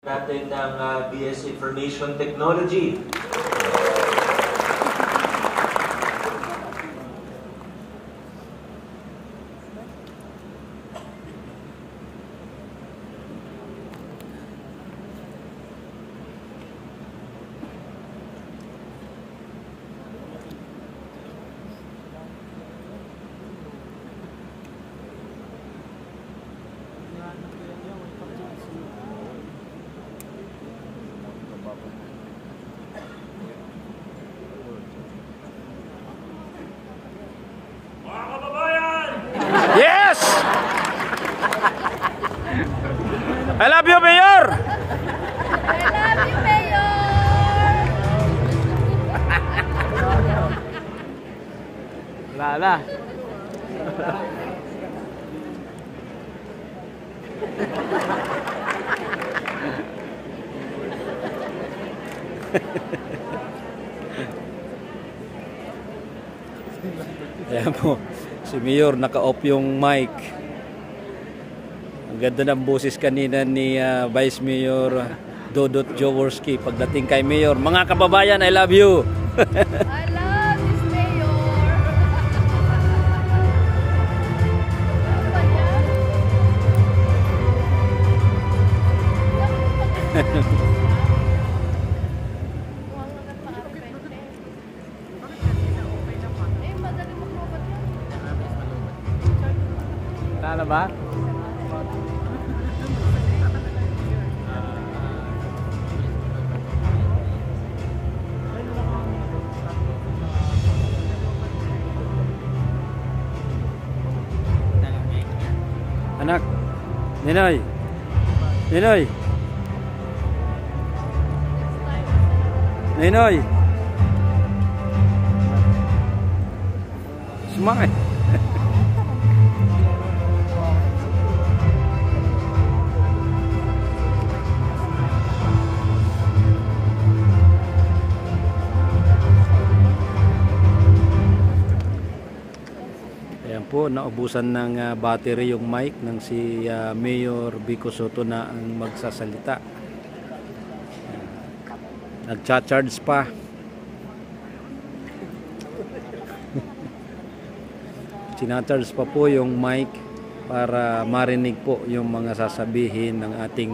natin ng BS Information Technology. Yes! I love you, Mayor! I love you, Mayor! Wala na. Ayan po, si Mayor naka-off yung mic. Ang ganda ng boses kanina ni Vice Mayor Dodot Jaworski pagdating kay Mayor. Mga kababayan, I love you! I love this Mayor! Tama ba? Anak, Ninoy, Ninoy, Ninoy, semangat. Ayan po, naubusan ng battery yung mic ng si Mayor Vico Sotto na ang magsasalita. Nagcha-charge pa. Sinacharge pa po yung mic para marinig po yung mga sasabihin ng ating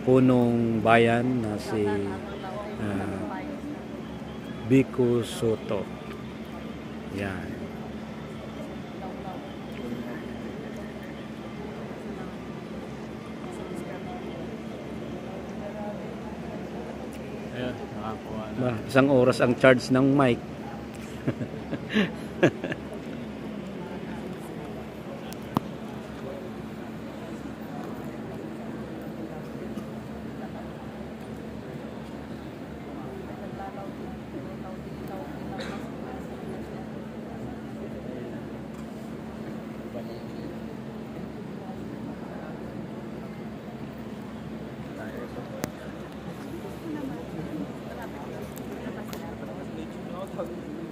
punong bayan na si Vico Sotto. Yan. Ayan, nakakuha na. Ba, isang oras ang charge ng mic.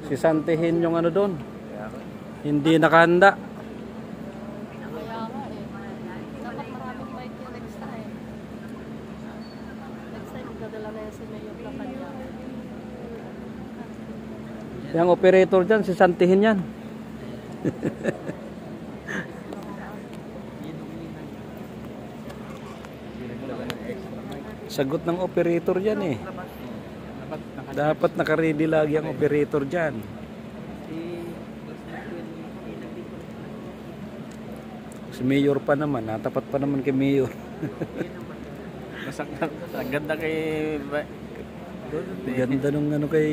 Sisantihin yung ano doon. Hindi nakahanda. Kaya nga eh. Dapat maraming mic yung next time. Next time, magdadala na yan si Mayor na kanya. Yung operator dyan, sisantihin yan. Sagot ng operator dyan eh. Dapat naka-ready lagi ang operator dyan. Si Mayor pa naman, natapat pa naman kay Mayor. Ang ganda kay Dodot eh. Ganda nung ano kay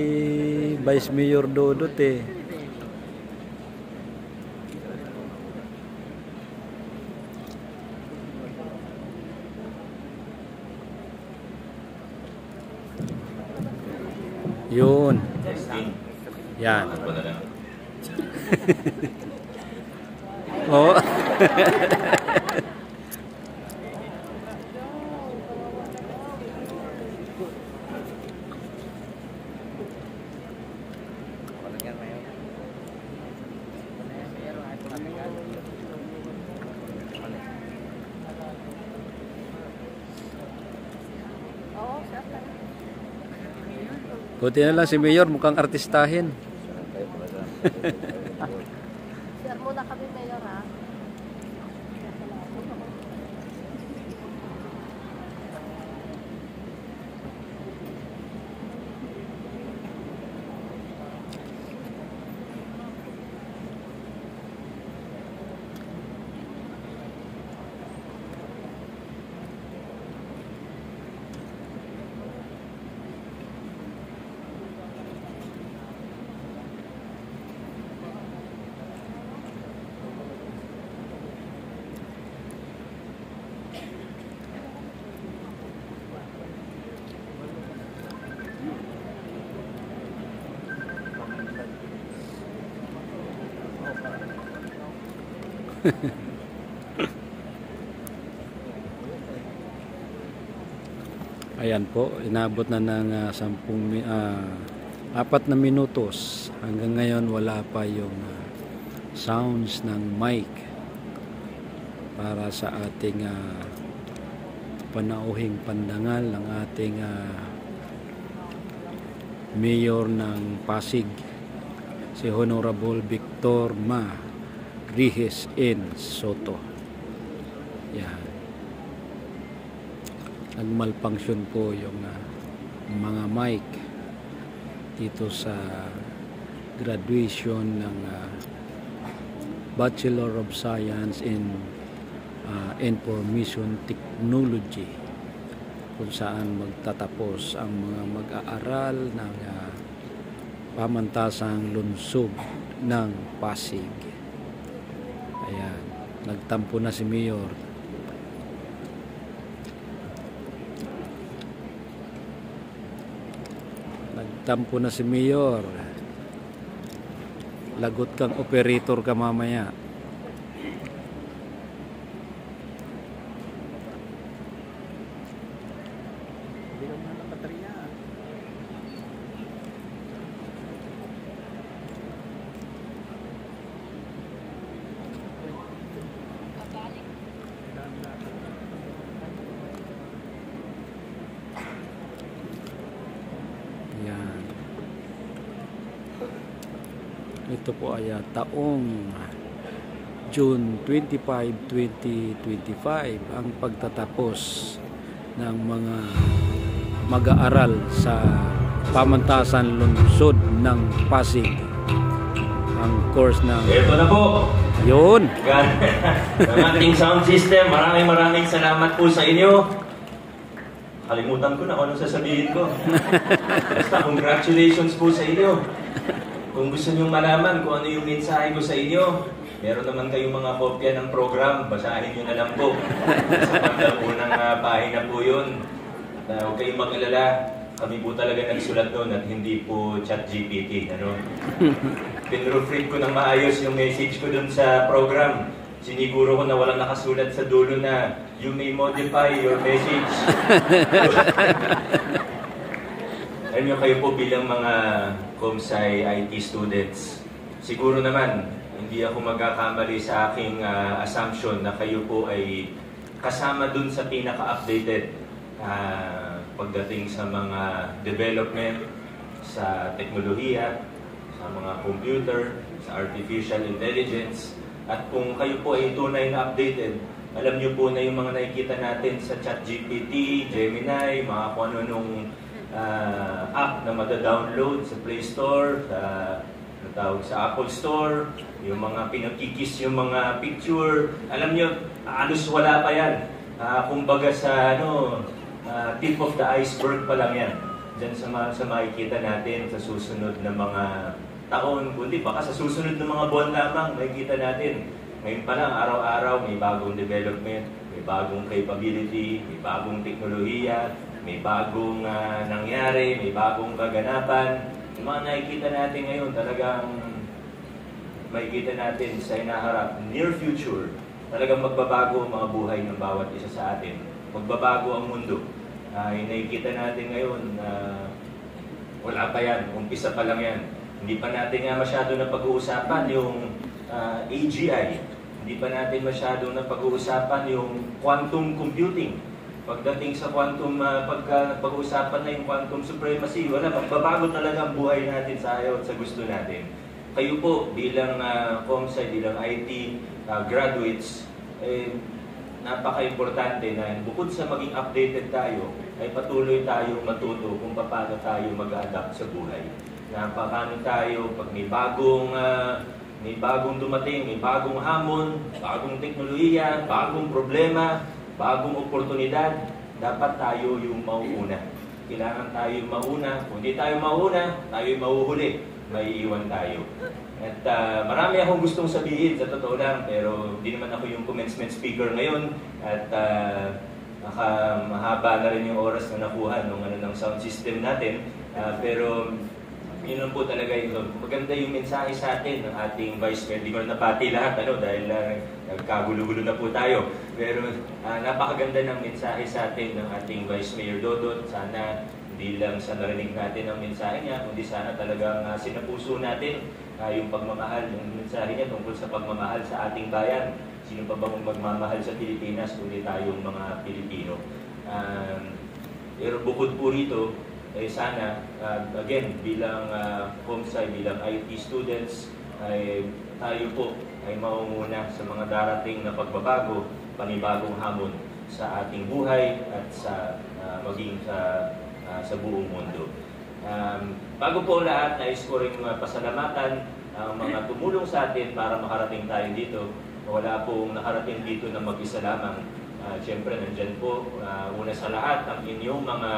Vice Mayor Dodot eh. Yun. Yan. Oh. Buti na lang si Mayor mukhang artistahin. Share muna kami, Mayor, ha? Ayan po, inabot na ng 4 na minutos. Hanggang ngayon wala pa yung sounds ng mic para sa ating panauhing pandangal ng ating Mayor ng Pasig, si Honorable Victor Ma Rihes N. Soto. Yan. Nagmalfunction po yung mga mic dito sa graduation ng Bachelor of Science in Information Technology, kung saan magtatapos ang mga mag-aaral ng pamantasang lungsod ng Pasig. Ayan, nagtampo na si Mayor. Nagtampo na si Mayor. Lagot kang operator ka mamaya. Hindi naman ang baterya. Yan. Ito po ay taong June 25, 2025 ang pagtatapos ng mga mag-aaral sa pamantasan lungsod ng Pasig. Ang course ng Ito na po. yun. Ang ating sound system. Maraming salamat po sa inyo. Kalimutan ko na kung ano sasabihin ko. Basta congratulations po sa inyo. Kung gusto nyo malaman kung ano yung mensahe ko sa inyo, meron naman kayong mga kopya ng program. Basahin nyo na lang po. Sa bandang unang pahina po yun. Huwag kayong mag-alala. Kami po talaga nagsulat doon at hindi po ChatGPT. Pinroofread ko ng maayos yung message ko doon sa program. Siniguro ko na walang nakasulat sa dulo na you may modify your message. Alam nyo, kayo po bilang mga Comsci IT students, siguro naman hindi ako magkakamali sa aking assumption na kayo po ay kasama dun sa pinaka-updated pagdating sa mga development, sa teknolohiya, sa mga computer, sa artificial intelligence. At kung kayo po ay tunay na updated, alam nyo po na yung mga nakikita natin sa ChatGPT, Gemini, mga kung ano nung app na mada-download sa Play Store, natawag sa Apple Store, yung mga pinakikis yung mga picture, alam nyo, alos wala pa yan. Kumbaga sa tip of the iceberg pa lang yan. Diyan sa makikita natin sa susunod na mga taon, kundi baka sa susunod na mga buwan lamang, makikita natin. Ngayon pa lang, araw-araw, may bagong development, may bagong capability, may bagong teknolohiya, may bagong nangyari, may bagong kaganapan. Yung mga nakikita natin ngayon, talagang makikita natin sa inaharap, near future, talagang magbabago ang mga buhay ng bawat isa sa atin. Magbabago ang mundo. Yung nakikita natin ngayon, wala pa yan, umpisa pa lang yan. Hindi pa natin nga masyado na pag-uusapan yung AGI. Hindi pa natin masyado na pag-uusapan yung quantum computing. pagdating sa quantum, pagka pag-uusapan na yung quantum supremacy, wala, magbabago talaga ang buhay natin sa ayaw at sa gusto natin. Kayo po, bilang ComSci, bilang IT graduates, napaka-importante na bukod sa maging updated tayo, ay patuloy tayong matuto kung paano tayo mag-adapt sa buhay. Na paano tayo, pag may bagong dumating, may bagong hamon, bagong teknolohiya, bagong problema, bagong oportunidad, dapat tayo yung mauuna. Kailangan tayo yung mauna. Kung hindi tayo mauna, tayo yung mahuhuli. May iwan tayo. At marami akong gustong sabihin, sa totoo lang, pero hindi naman ako yung commencement speaker ngayon. At mahaba na rin yung oras na nakuha ng sound system natin. Pero yun lang po talaga ito. Maganda yung mensahe sa atin ng ating Vice Mayor. Hindi ko na napati lahat dahil nagkagulo-gulo na po tayo. Pero napakaganda ng mensahe sa atin ng ating Vice Mayor Dodot. Sana hindi lang sa narinig natin ang mensahe niya, kundi sana talagang sinapuso natin yung pagmamahal, yung mensahe niya tungkol sa pagmamahal sa ating bayan. Sino pa bang magmamahal sa Pilipinas kundi tayong mga Pilipino? Pero bukod po rito, sana, again, bilang ComSci, bilang IT students, tayo po ay maunguna sa mga darating na pagbabago, panibagong hamon sa ating buhay at sa maging sa buong mundo. Bago po lahat, nais ko rin pasalamatan ang mga tumulong sa atin para makarating tayo dito. Wala pong nakarating dito na mag-isa lamang. Siyempre, nandyan po, una sa lahat, ang inyong mga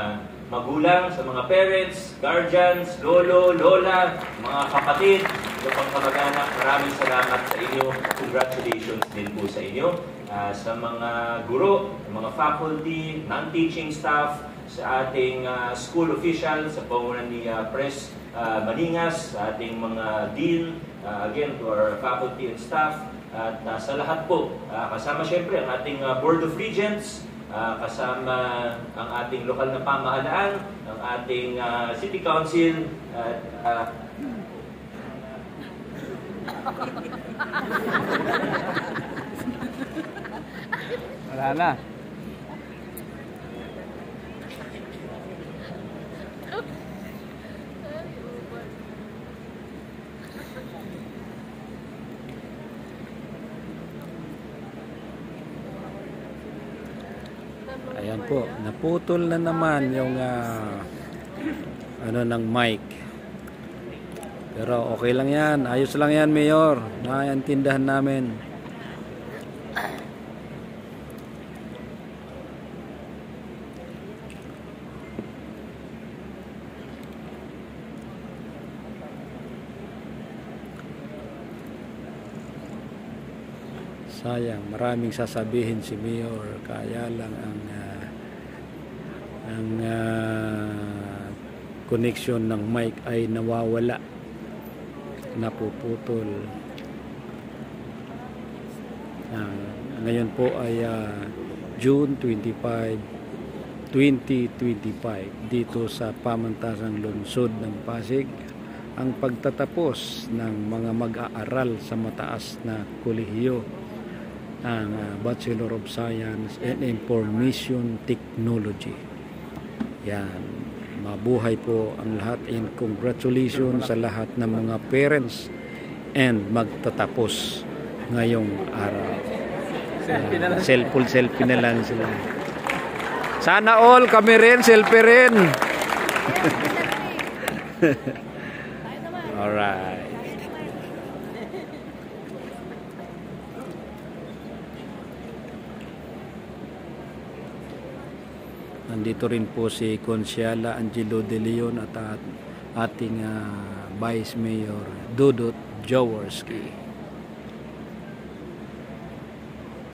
magulang, sa mga parents, guardians, lolo, lola, mga kapatid, iba pang kamag-anak, maraming salamat sa inyo. Congratulations din po sa inyo. Sa mga guro, mga faculty, non-teaching staff, sa ating school officials, sa pangunan ni Pres Maningas, sa ating mga dean, again, to our faculty and staff, at sa lahat po, kasama syempre ang ating Board of Regents, kasama ang ating lokal na pamahalaan, ang ating City Council, at Wala na. Ayan po, naputol na naman yung ng mic. Pero okay lang yan, ayos lang yan, Mayor. Naiintindihan namin. Sayang, maraming sasabihin si Mayor, kaya lang ang connection ng mic ay nawawala, napuputol. Ngayon po ay June 25, 2025 dito sa Pamantasang Lungsod ng Pasig ang pagtatapos ng mga mag-aaral sa mataas na kolehiyo ang Bachelor of Science and Information Technology. Yan, mabuhay po ang lahat and congratulations sa lahat ng mga parents and magtatapos ngayong araw. Selfie na lang sila. Sana all kami rin, selfie rin. Alright. Nandito rin po si Consiala Angelo De Leon at ating Vice Mayor Dodot Jaworski.